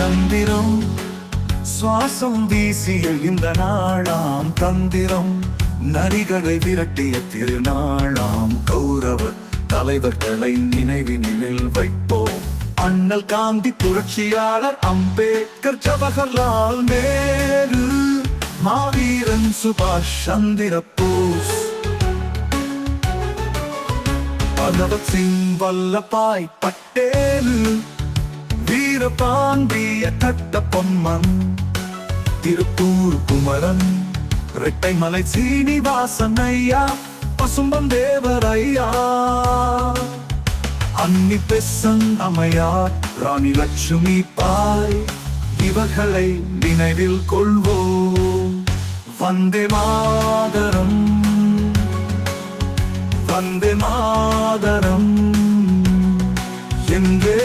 தந்திரம் சுவாசம் வீசிய இந்த நாளாம் தந்திரம் நரிகளை விரட்டிய திருநாளாம் கௌரவ தலைவர்களை நினைவினில் வைப்போம். அண்ணல் காந்தி, புரட்சியாளர் அம்பேத்கர், ஜவஹர்லால் நேரு, மாவீரன் சுபாஷ் சந்திர போஸ், பகவத் சிங், வல்லபாய் பட்டேல், வீரபாண்டிய கட்டபொம்மன், திருப்பூர் குமரன், ரெட்டைமலை சீனிவாசன் ஐயா, பசும்பன் தேவரையா, அன்னி பெசன்ட் அம்மையார், ராணி லட்சுமி பாய், இவர்களை நினைவில் கொள்வோம். வந்தே மாதரம், வந்தே மாதரம் எங்கே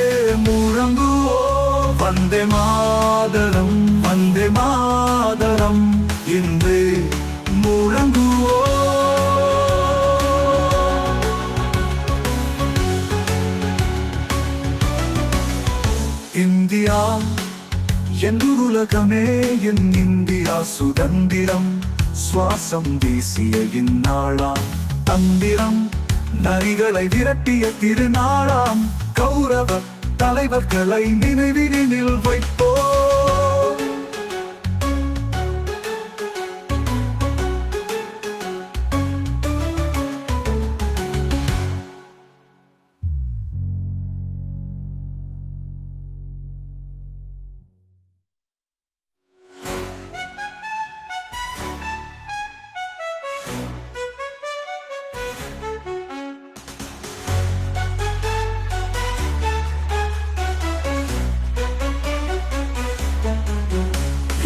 முழங்குவோ. வந்தே மாதரம், வந்தே மாதரம் என்றே முழங்குவோ. இந்தியா என் உலகமே, என் இந்தியா சுதந்திரம் சுவாசம் வீசிய இந்நாளாம் தந்திரம் நரிகளை விரட்டிய திருநாளாம் கௌரவ தலைவர்களை நினைவினில் வைப்போம்.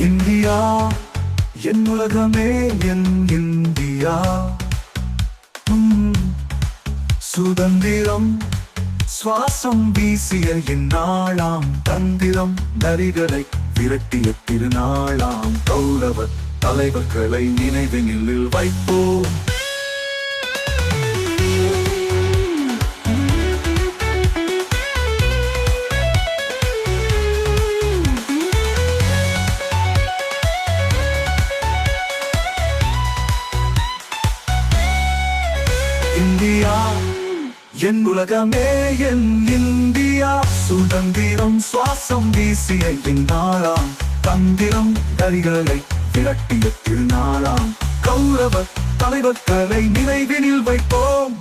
இந்தியா என் உலகமே, என் இந்தியா சுதந்திரம் சுவாசம் வீசிய இந்நாளாம் தந்திரம் நரிகளை விரட்டிய திருநாளாம் கௌரவ தலைவர்களை நினைவினில் வைப்போம். இந்தியா என் உலகமே, என் இந்தியா சுதந்திரம் சுவாசம் வீசிய இந்நாளாம் தந்திரம் நரிகளை விரட்டிய திருநாளாம் கௌரவ தலைவர்களை நினைவினில் வைப்போம்.